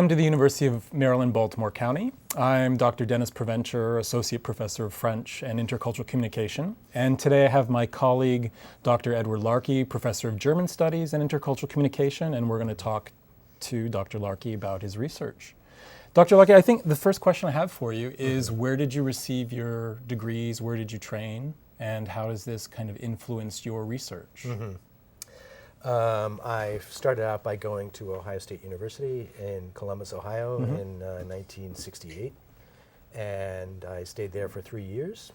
Welcome to the University of Maryland, Baltimore County. I'm Dr. Denis Provencher, Associate Professor of French and Intercultural Communication. And today I have my colleague, Dr. Edward Larkey, Professor of German Studies and Intercultural Communication, and we're going to talk to Dr. Larkey about his research. Dr. Larkey, I think the first question I have for you is where did you receive your degrees, where did you train, and how has this kind of influenced your research? I started out by going to Ohio State University in Columbus, Ohio in 1968, and I stayed there for 3 years.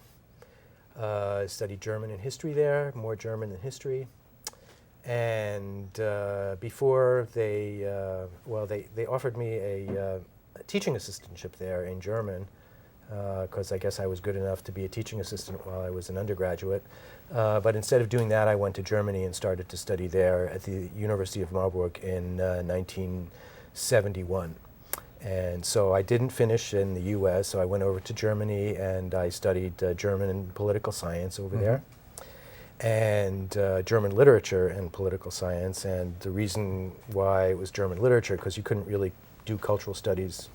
Studied German and history there, more German than history. And before they offered me a teaching assistantship there in German, because I guess I was good enough to be a teaching assistant while I was an undergraduate. But instead of doing that, I went to Germany and started to study there at the University of Marburg in 1971. And so I didn't finish in the US, so I went over to Germany and I studied German and political science over there, and German literature and political science. And the reason why it was German literature, because you couldn't really do cultural studies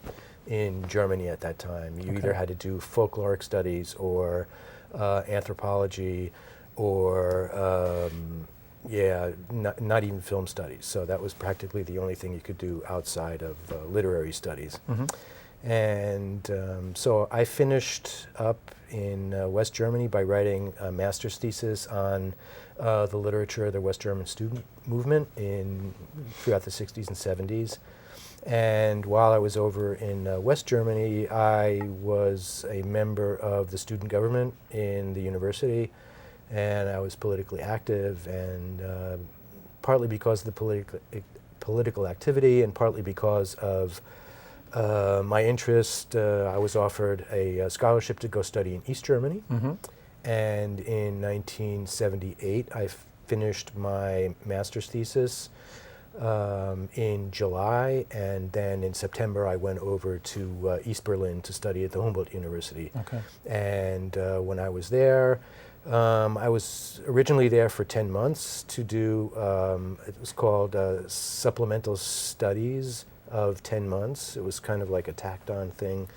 in Germany at that time. You either had to do folkloric studies or anthropology or not even film studies. So that was practically the only thing you could do outside of literary studies. And so I finished up in West Germany by writing a master's thesis on the literature of the West German student movement throughout the 60s and 70s. And while I was over in West Germany, I was a member of the student government in the university, and I was politically active, and partly because of the political activity and partly because of my interest, I was offered a scholarship to go study in East Germany. And in 1978, I finished my master's thesis in July, and then in September I went over to East Berlin to study at the Humboldt University. And when I was there, I was originally there for 10 months to do, it was called supplemental studies of 10 months. It was kind of like a tacked on thing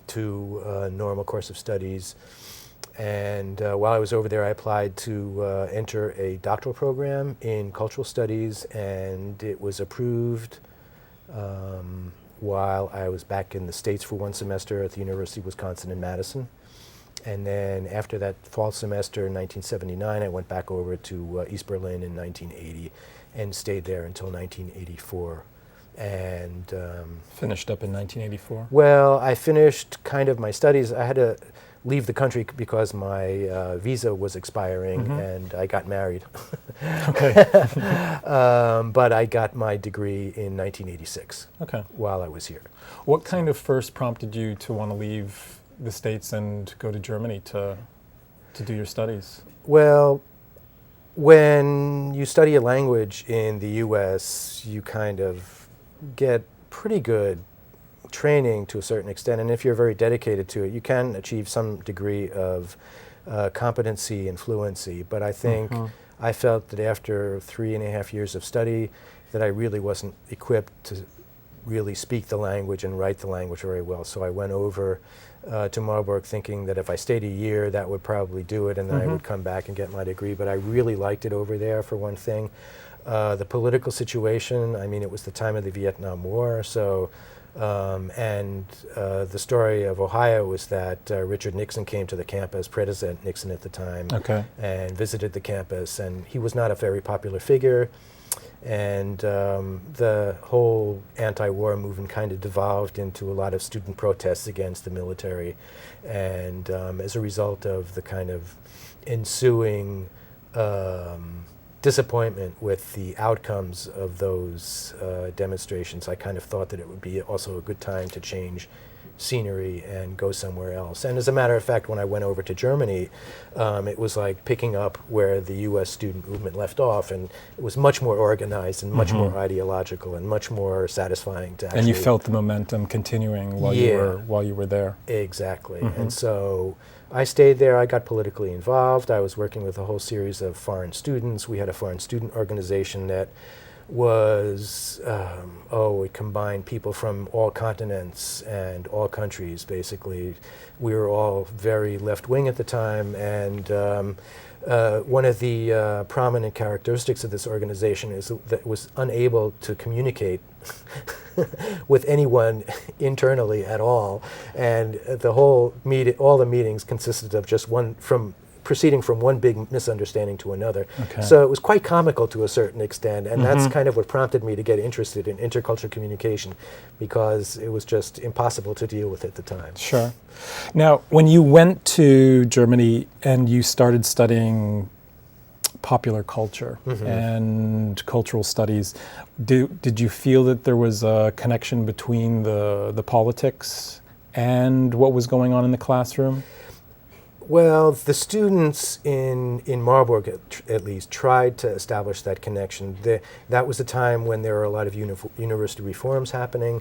to a normal course of studies. And while I was over there, I applied to enter a doctoral program in cultural studies, and it was approved while I was back in the States for one semester at the University of Wisconsin in Madison. And then after that fall semester in 1979, I went back over to East Berlin in 1980 and stayed there until 1984. And Finished up in 1984? Well, I finished kind of my studies. I had to leave the country because my visa was expiring and I got married. But I got my degree in 1986 while I was here. What kind of first prompted you to want to leave the States and go to Germany to do your studies? Well, when you study a language in the US, you kind of get pretty good training to a certain extent, and if you're very dedicated to it, you can achieve some degree of competency and fluency. But I think I felt that after 3.5 years of study that I really wasn't equipped to really speak the language and write the language very well. So I went over to Marburg thinking that if I stayed a year, that would probably do it, and then I would come back and get my degree. But I really liked it over there, for one thing. The political situation, I mean, it was the time of the Vietnam War, so the story of Ohio was that Richard Nixon came to the campus, President Nixon at the time, and visited the campus, and he was not a very popular figure, and the whole anti-war movement kind of devolved into a lot of student protests against the military, and as a result of the kind of ensuing disappointment with the outcomes of those demonstrations, I kind of thought that it would be also a good time to change scenery and go somewhere else. And as a matter of fact, when I went over to Germany, it was like picking up where the US student movement left off, and it was much more organized and much more ideological and much more satisfying to actually... And you felt the momentum continuing while you were there. Exactly. And so I stayed there. I got politically involved. I was working with a whole series of foreign students. We had a foreign student organization that was, it combined people from all continents and all countries, basically. We were all very left-wing at the time, and one of the prominent characteristics of this organization is that it was unable to communicate with anyone internally at all, and all the meetings consisted of just proceeding from one big misunderstanding to another. Okay. So it was quite comical to a certain extent, and that's kind of what prompted me to get interested in intercultural communication, because it was just impossible to deal with at the time. Sure. Now, when you went to Germany and you started studying popular culture and cultural studies, did you feel that there was a connection between the politics and what was going on in the classroom? Well, the students in Marburg, at least, tried to establish that connection. That was a time when there were a lot of university reforms happening,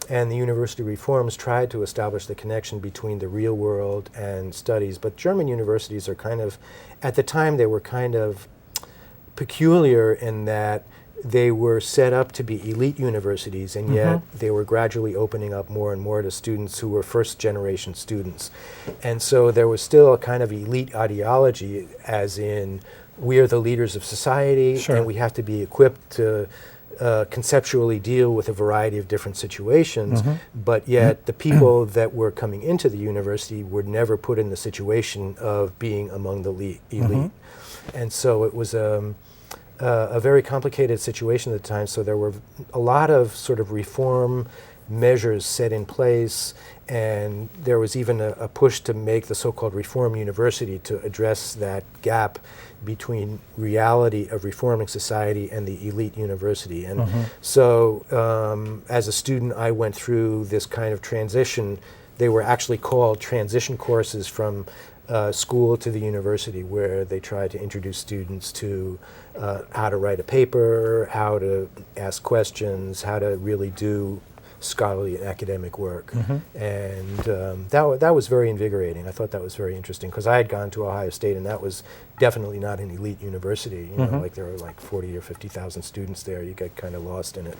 and the university reforms tried to establish the connection between the real world and studies. But German universities are at the time, they were kind of peculiar in that they were set up to be elite universities, and yet they were gradually opening up more and more to students who were first-generation students. And so there was still a kind of elite ideology, as in, we are the leaders of society, and we have to be equipped to conceptually deal with a variety of different situations, but yet the people that were coming into the university were never put in the situation of being among the elite. And so it was a very complicated situation at the time, so there were a lot of sort of reform measures set in place, and there was even a push to make the so-called Reform University to address that gap between reality of reforming society and the elite university. And so as a student, I went through this kind of transition. They were actually called transition courses from school to the university, where they tried to introduce students to how to write a paper, how to ask questions, how to really do scholarly and academic work. And that was very invigorating. I thought that was very interesting, because I had gone to Ohio State, and that was definitely not an elite university. You know, like there were like 40 or 50,000 students there. You get kind of lost in it.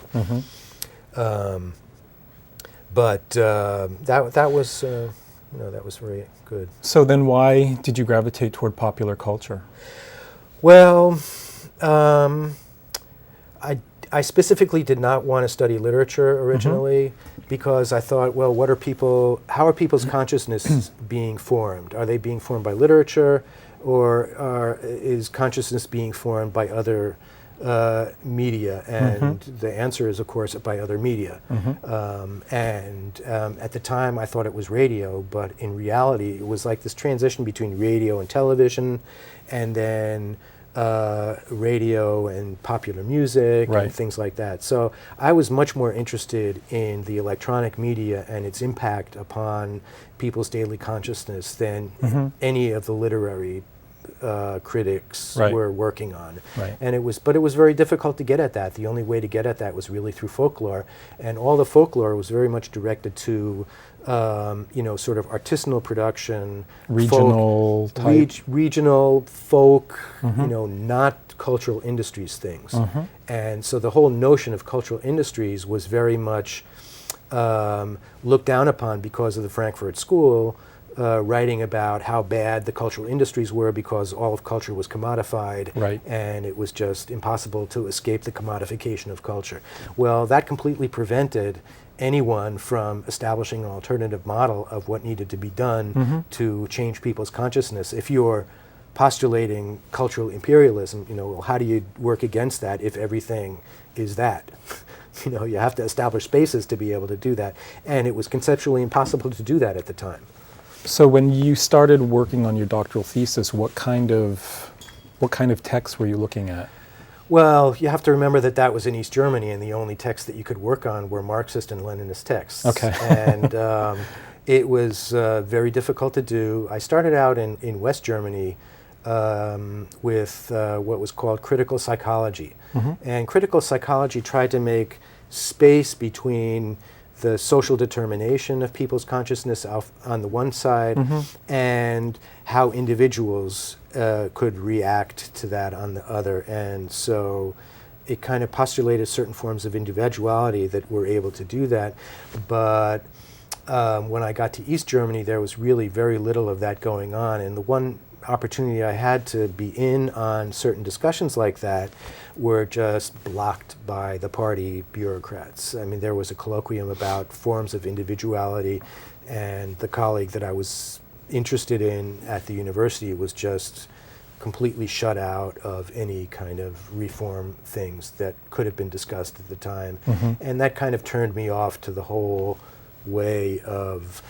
But that was that was very good. So then why did you gravitate toward popular culture? Well, I specifically did not want to study literature originally, because I thought, well, how are people's consciousness being formed? Are they being formed by literature, or is consciousness being formed by other media? And the answer is, of course, by other media. At the time, I thought it was radio, but in reality, it was like this transition between radio and television, and then radio and popular music and things like that. So I was much more interested in the electronic media and its impact upon people's daily consciousness than any of the literary critics were working on. And it was very difficult to get at that. The only way to get at that was really through folklore, and all the folklore was very much directed to sort of artisanal production, regional folk, not cultural industries things. And so the whole notion of cultural industries was very much looked down upon because of the Frankfurt School, writing about how bad the cultural industries were because all of culture was commodified, and it was just impossible to escape the commodification of culture. Well, that completely prevented anyone from establishing an alternative model of what needed to be done to change people's consciousness. If you're postulating cultural imperialism, well, how do you work against that if everything is that? You have to establish spaces to be able to do that, and it was conceptually impossible to do that at the time. So when you started working on your doctoral thesis, what kind of texts were you looking at? Well, you have to remember that was in East Germany, and the only texts that you could work on were Marxist and Leninist texts. And it was very difficult to do. I started out in West Germany with what was called critical psychology. And critical psychology tried to make space between the social determination of people's consciousness on the one side and how individuals could react to that on the other. And so it kind of postulated certain forms of individuality that were able to do that. But when I got to East Germany, there was really very little of that going on. And the one opportunity I had to be in on certain discussions like that were just blocked by the party bureaucrats. I mean, there was a colloquium about forms of individuality, and the colleague that I was interested in at the university was just completely shut out of any kind of reform things that could have been discussed at the time. And that kind of turned me off to the whole way of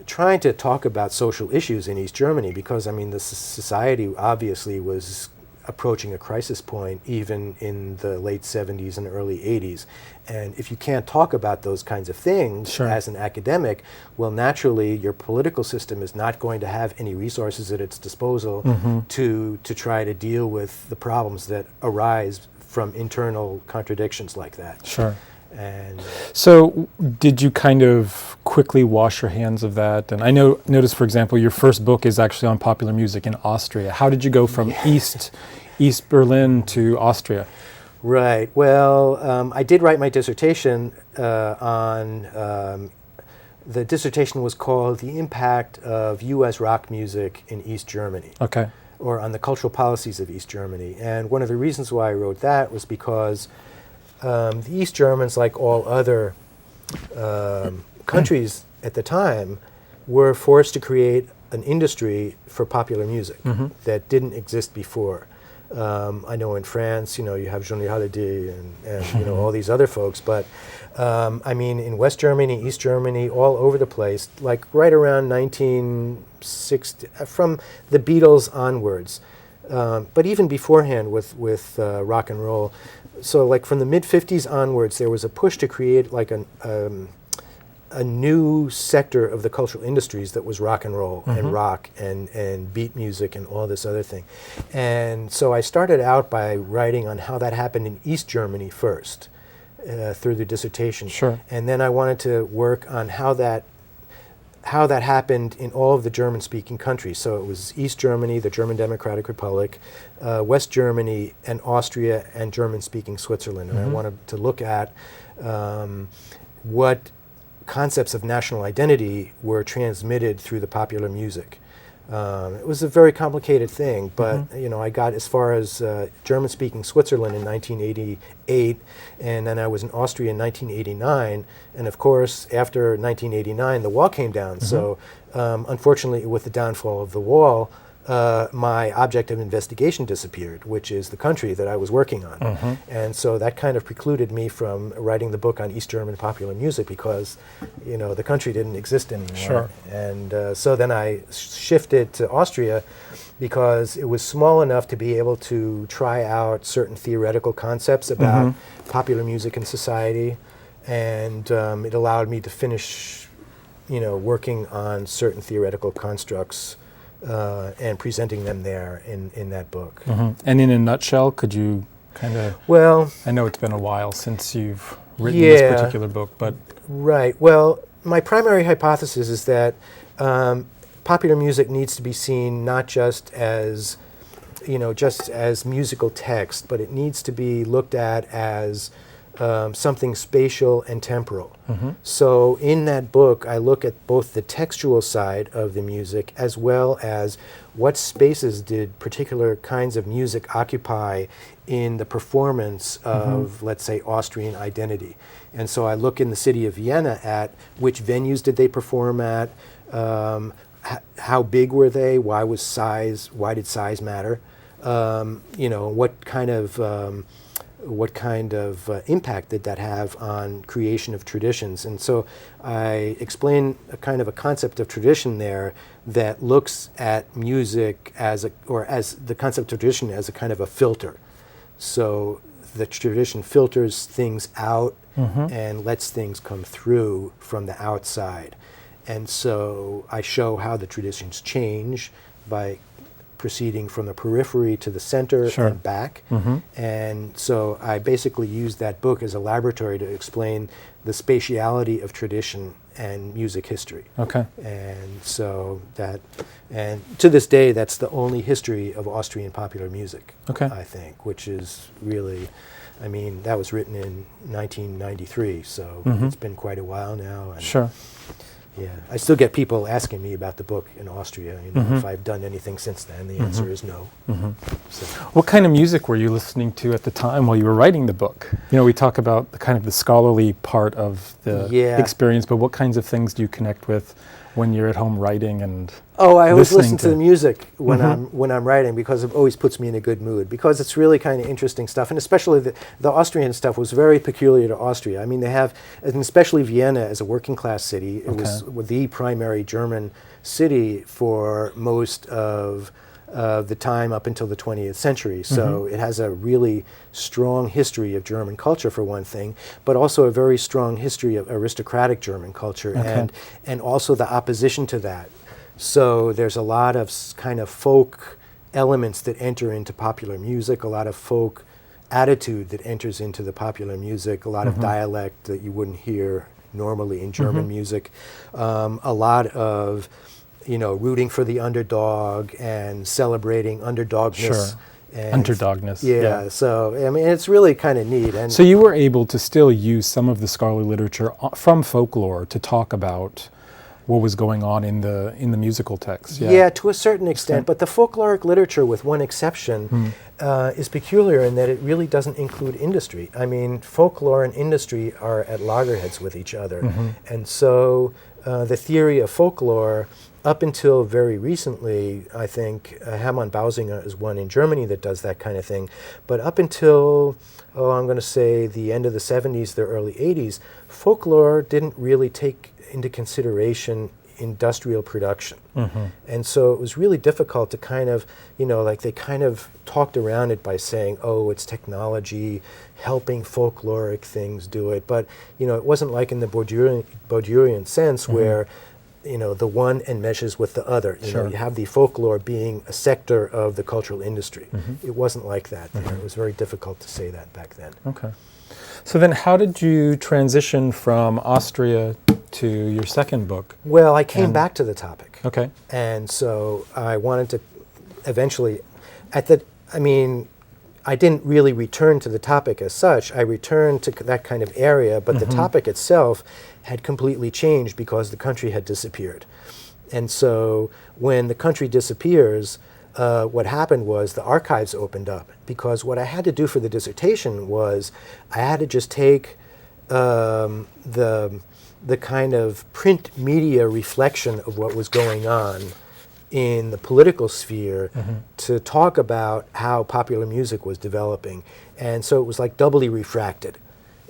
trying to talk about social issues in East Germany, because I mean the society obviously was approaching a crisis point even in the late 70s and early 80s. And if you can't talk about those kinds of things as an academic, well, naturally your political system is not going to have any resources at its disposal to try to deal with the problems that arise from internal contradictions like that. And so did you kind of quickly wash your hands of that? And I notice, for example, your first book is actually on popular music in Austria. How did you go from East Berlin to Austria? Right. Well, I did write my dissertation on, the dissertation was called The Impact of U.S. Rock Music in East Germany. Okay. Or on the cultural policies of East Germany. And one of the reasons why I wrote that was because the East Germans, like all other countries at the time, were forced to create an industry for popular music that didn't exist before. I know in France, you have Johnny Hallyday and all these other folks, but I mean in West Germany, East Germany, all over the place, like right around 1960, from the Beatles onwards, but even beforehand with rock and roll. So like from the mid-50s onwards, there was a push to create like a new sector of the cultural industries that was rock and roll and rock and beat music and all this other thing. And so I started out by writing on how that happened in East Germany first through the dissertation. And then I wanted to work on how that happened in all of the German-speaking countries. So it was East Germany, the German Democratic Republic, West Germany, and Austria, and German-speaking Switzerland. And I wanted to look at what concepts of national identity were transmitted through the popular music. It was a very complicated thing, but I got as far as German-speaking Switzerland in 1988, and then I was in Austria in 1989, and of course after 1989 the wall came down. So unfortunately, with the downfall of the wall, my object of investigation disappeared, which is the country that I was working on. And so that kind of precluded me from writing the book on East German popular music because, the country didn't exist anymore. And so then I shifted to Austria because it was small enough to be able to try out certain theoretical concepts about popular music in society. And it allowed me to finish, working on certain theoretical constructs and presenting them there in that book. And in a nutshell, could you kind of... Well... I know it's been a while since you've written this particular book, but... Right. Well, my primary hypothesis is that popular music needs to be seen not just as, just as musical text, but it needs to be looked at as something spatial and temporal. So in that book, I look at both the textual side of the music as well as what spaces did particular kinds of music occupy in the performance of, let's say, Austrian identity. And so I look in the city of Vienna at which venues did they perform at, how big were they, why did size matter, what kind of impact did that have on creation of traditions. And so I explain a kind of a concept of tradition there that looks at music as the concept of tradition as a kind of a filter. So the tradition filters things out and lets things come through from the outside. And so I show how the traditions change by proceeding from the periphery to the center and back. And so I basically used that book as a laboratory to explain the spatiality of tradition and music history. And so and to this day, that's the only history of Austrian popular music, I think, which is really I mean, that was written in 1993, so it's been quite a while now. And Sure. yeah, I still get people asking me about the book in Austria, if I've done anything since then. The answer is no. So. What kind of music were you listening to at the time while you were writing the book? We talk about the kind of the scholarly part of the experience, but what kinds of things do you connect with when you're at home writing and I always listen to the music when I'm writing, because it always puts me in a good mood, because it's really kind of interesting stuff, and especially the Austrian stuff was very peculiar to Austria. I mean, they have, and especially Vienna as a working class city, it was the primary German city for most of the time up until the 20th century. So it has a really strong history of German culture, for one thing, but also a very strong history of aristocratic German culture, and also the opposition to that. So there's a lot of kind of folk elements that enter into popular music, a lot of folk attitude that enters into the popular music, a lot of dialect that you wouldn't hear normally in German music, a lot of rooting for the underdog and celebrating underdogness. Underdogness. Yeah, so I mean, it's really kind of neat. And so you were able to still use some of the scholarly literature from folklore to talk about what was going on in the musical text. Yeah, to a certain extent, but the folkloric literature, with one exception, is peculiar in that it really doesn't include industry. I mean, folklore and industry are at loggerheads with each other, and so the theory of folklore, up until very recently, I think Hermann Bausinger is one in Germany that does that kind of thing, but up until, I'm going to say the end of the 70s, the early 80s, folklore didn't really take into consideration industrial production. And so it was really difficult to kind of, they kind of talked around it by saying, oh, it's technology helping folkloric things do it. But, it wasn't like in the Baudelairian sense where, the one enmeshes with the other. You have the folklore being a sector of the cultural industry. It wasn't like that. It was very difficult to say that back then. Okay. So then how did you transition from Austria to your second book? Well, I came back to the topic. Okay. And so I wanted to eventually, I didn't really return to the topic as such. I returned to that kind of area, but the topic itself had completely changed because the country had disappeared. And so when the country disappears, what happened was the archives opened up, because what I had to do for the dissertation was I had to just take the kind of print media reflection of what was going on in the political sphere to talk about how popular music was developing. And so it was like doubly refracted.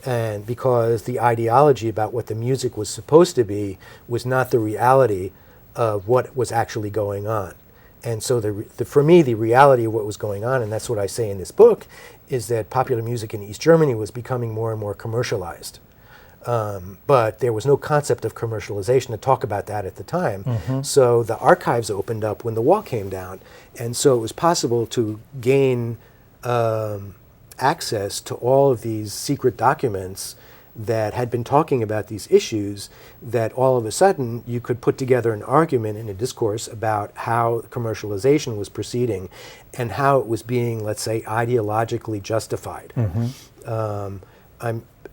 And because the ideology about what the music was supposed to be was not the reality of what was actually going on. And so for me, the reality of what was going on, and that's what I say in this book, is that popular music in East Germany was becoming more and more commercialized. But there was no concept of commercialization to talk about that at the time. So the archives opened up when the wall came down. And so it was possible to gain access to all of these secret documents that had been talking about these issues, that all of a sudden you could put together an argument and a discourse about how commercialization was proceeding and how it was being, let's say, ideologically justified.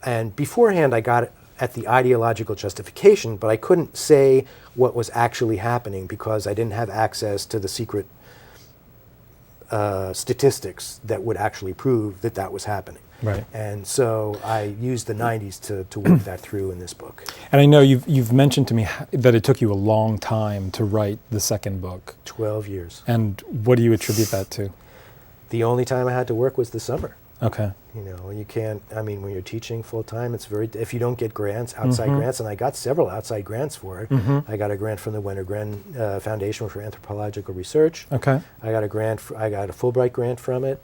And beforehand I got at the ideological justification, but I couldn't say what was actually happening because I didn't have access to the secret statistics that would actually prove that that was happening. Right. And so I used the 90s to work that through in this book. And I know you've mentioned to me that it took you a long time to write the second book. 12 years. And what do you attribute that to? The only time I had to work was the summer. Okay. You can't, when you're teaching full time, it's if you don't get grants, outside grants, and I got several outside grants for it. I got a grant from the Wenner-Gren Foundation for Anthropological Research. Okay. I got a Fulbright grant from it.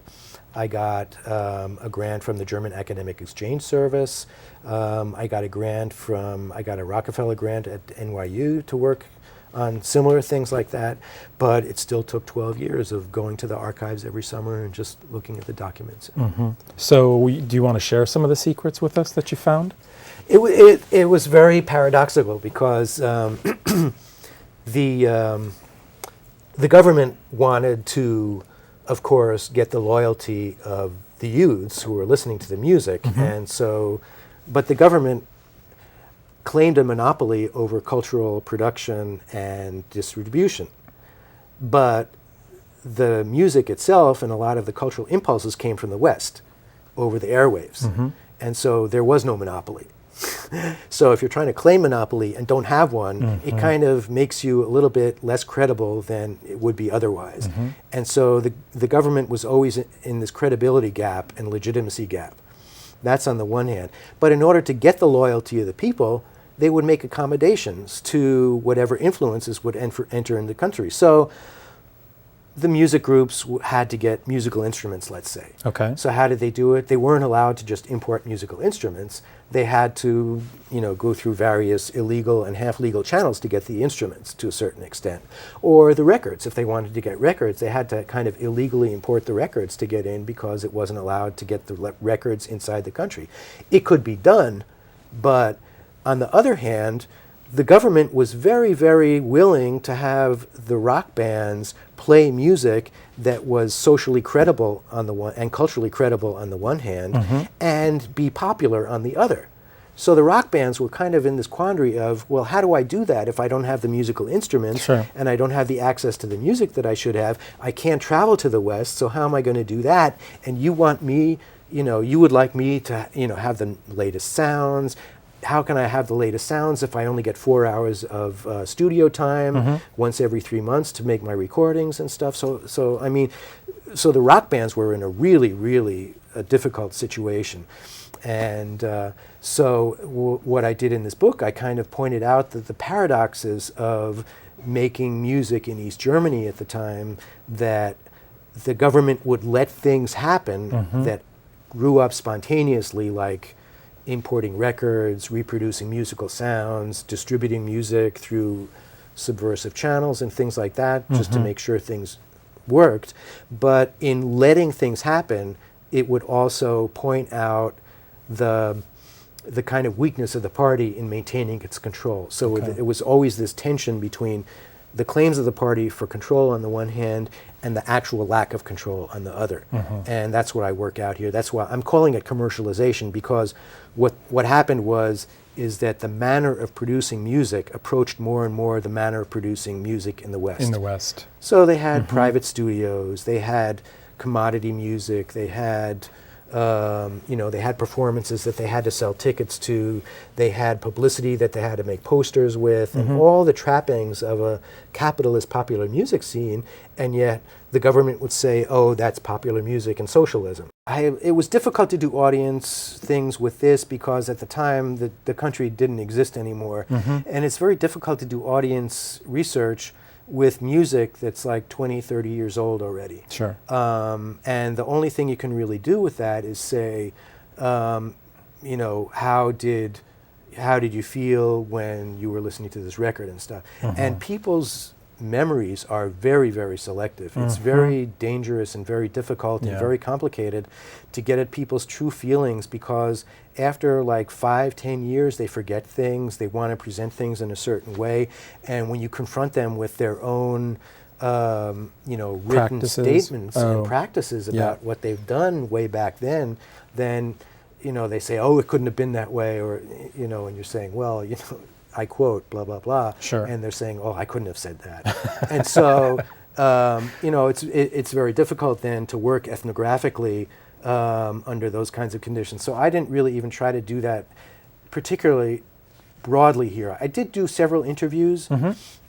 I got a grant from the German Academic Exchange Service. I got a Rockefeller grant at NYU to work on similar things like that, but it still took 12 years of going to the archives every summer and just looking at the documents. So do you want to share some of the secrets with us that you found? It was very paradoxical because the government wanted to, of course, get the loyalty of the youths who were listening to the music. And so, but the government claimed a monopoly over cultural production and distribution. But the music itself and a lot of the cultural impulses came from the West over the airwaves. And so there was no monopoly. So if you're trying to claim monopoly and don't have one, it kind of makes you a little bit less credible than it would be otherwise. And so the government was always in this credibility gap and legitimacy gap. That's on the one hand. But in order to get the loyalty of the people, they would make accommodations to whatever influences would enter in the country. So the music groups had to get musical instruments, let's say. Okay. So how did they do it? They weren't allowed to just import musical instruments. They had to, go through various illegal and half-legal channels to get the instruments to a certain extent. Or the records. If they wanted to get records, they had to kind of illegally import the records to get in because it wasn't allowed to get the records inside the country. It could be done, but on the other hand, the government was very, very willing to have the rock bands play music that was socially credible on the one and culturally credible on the one hand, and be popular on the other. So the rock bands were kind of in this quandary of, well, how do I do that if I don't have the musical instruments and I don't have the access to the music that I should have? I can't travel to the West, so how am I going to do that? And you want me, you would like me to, have the latest sounds. How can I have the latest sounds if I only get 4 hours of studio time once every 3 months to make my recordings and stuff? So the rock bands were in a really, really difficult situation. And what I did in this book, I kind of pointed out that the paradoxes of making music in East Germany at the time, that the government would let things happen that grew up spontaneously, like importing records, reproducing musical sounds, distributing music through subversive channels and things like that, just to make sure things worked. But in letting things happen, it would also point out the kind of weakness of the party in maintaining its control. So it was always this tension between the claims of the party for control on the one hand and the actual lack of control on the other. And that's what I work out here. That's why I'm calling it commercialization, because what happened is that the manner of producing music approached more and more the manner of producing music in the West. In the West. So they had private studios, they had commodity music, they had they had performances that they had to sell tickets to, they had publicity that they had to make posters with, and all the trappings of a capitalist popular music scene, and yet the government would say, oh, that's popular music and socialism. It was difficult to do audience things with this because at the time the country didn't exist anymore, and it's very difficult to do audience research with music that's like 20, 30 years old already. Sure. And the only thing you can really do with that is say, how did you feel when you were listening to this record and stuff? And people's memories are very, very selective. It's very dangerous and very difficult and very complicated to get at people's true feelings, because after like 5-10 years they forget things, they want to present things in a certain way, and when you confront them with their own written statements and practices about what they've done way back then they say, oh, it couldn't have been that way, or and you're saying, well, I quote blah blah blah, and they're saying, oh, I couldn't have said that. And so it's very difficult then to work ethnographically under those kinds of conditions. So I didn't really even try to do that particularly broadly here. I did do several interviews,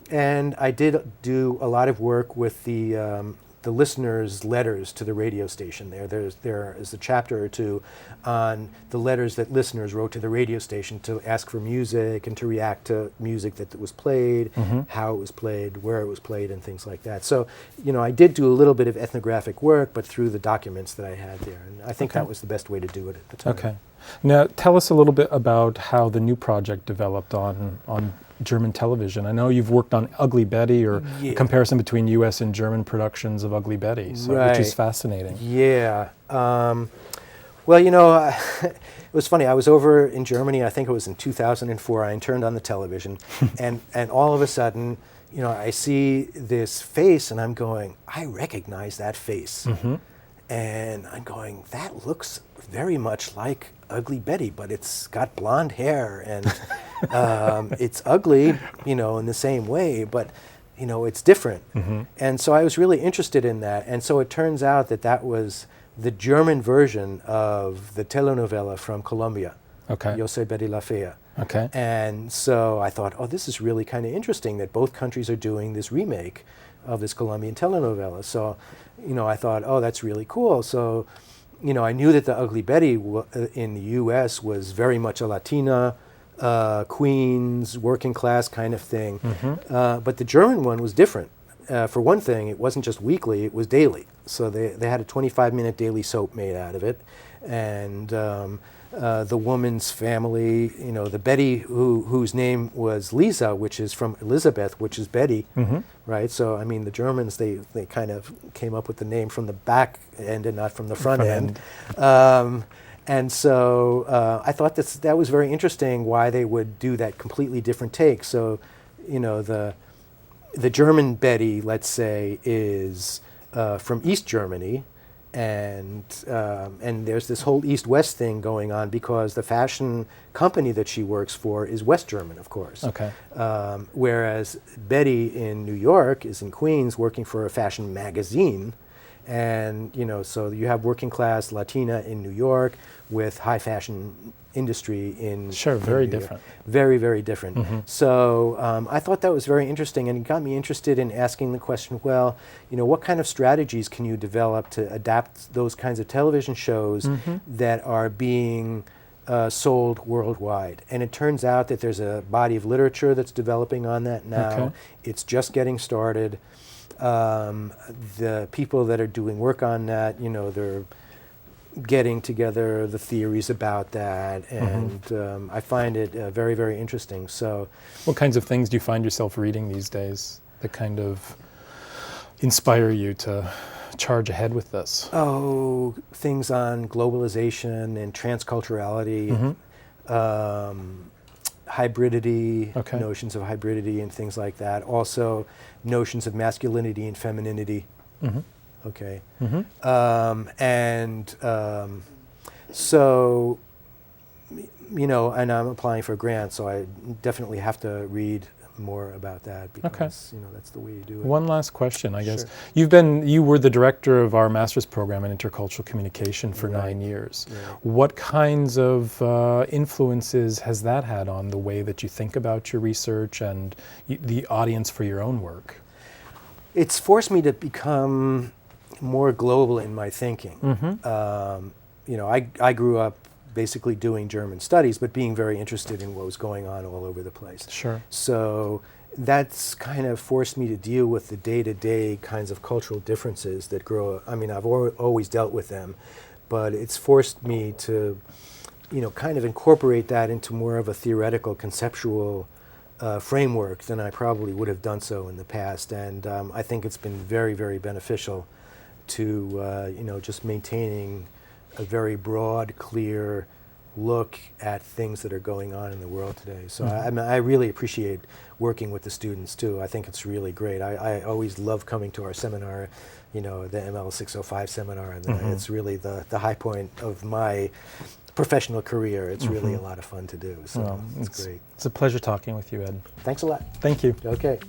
and I did do a lot of work with the listeners' letters to the radio station. There is a chapter or two on the letters that listeners wrote to the radio station to ask for music and to react to music that was played, how it was played, where it was played, and things like that. So, I did do a little bit of ethnographic work, but through the documents that I had there. And I think that was the best way to do it at the time. Okay. Now, tell us a little bit about how the new project developed on German television. I know you've worked on Ugly Betty, or comparison between U.S. and German productions of Ugly Betty, which is fascinating. Yeah. It was funny. I was over in Germany, I think it was in 2004. I turned on the television, and all of a sudden, I see this face, and I'm going, I recognize that face. And I'm going, that looks very much like Ugly Betty, but it's got blonde hair and it's ugly, in the same way, but it's different. And so I was really interested in that. And so it turns out that that was the German version of the telenovela from Colombia, Yo Soy Betty La Fea. Okay. And so I thought, oh, this is really kind of interesting that both countries are doing this remake of this Colombian telenovela. So, I thought, oh, that's really cool. So, I knew that the Ugly Betty in the U.S. was very much a Latina, Queens, working class kind of thing. But the German one was different. For one thing, it wasn't just weekly, it was daily. So they had a 25-minute daily soap made out of it. And the woman's family, the Betty whose name was Lisa, which is from Elizabeth, which is Betty, right? So, the Germans, they kind of came up with the name from the back end and not from the front end. And so I thought that was very interesting why they would do that completely different take. So, the German Betty, let's say, is from East Germany, and there's this whole East-West thing going on because the fashion company that she works for is West German, of course. Okay. Whereas Betty in New York is in Queens working for a fashion magazine. And, so you have working class Latina in New York with high fashion industry in very different. Very, very different. So I thought that was very interesting, and it got me interested in asking the question, well, what kind of strategies can you develop to adapt those kinds of television shows that are being sold worldwide? And it turns out that there's a body of literature that's developing on that now. It's just getting started. The people that are doing work on that, they're getting together the theories about that, and I find it very, very interesting. So, what kinds of things do you find yourself reading these days that kind of inspire you to charge ahead with this? Oh, things on globalization and transculturality, hybridity, notions of hybridity and things like that. Also, notions of masculinity and femininity. So, and I'm applying for a grant, so I definitely have to read more about that because, that's the way you do it. One last question, I guess. Sure. You were the director of our master's program in intercultural communication for 9 years. What kinds of influences has that had on the way that you think about your research and the audience for your own work? It's forced me to become more global in my thinking. I grew up basically doing German studies, but being very interested in what was going on all over the place. Sure. So that's kind of forced me to deal with the day-to-day kinds of cultural differences that grow. I've always dealt with them, but it's forced me to, kind of incorporate that into more of a theoretical, conceptual framework than I probably would have done so in the past. And I think it's been very, very beneficial to, just maintaining a very broad, clear look at things that are going on in the world today. So I really appreciate working with the students too. I think it's really great. I always love coming to our seminar, the ML 605 seminar, and it's really the high point of my professional career. It's really a lot of fun to do. So it's great. It's a pleasure talking with you, Ed. Thanks a lot. Thank you. Okay.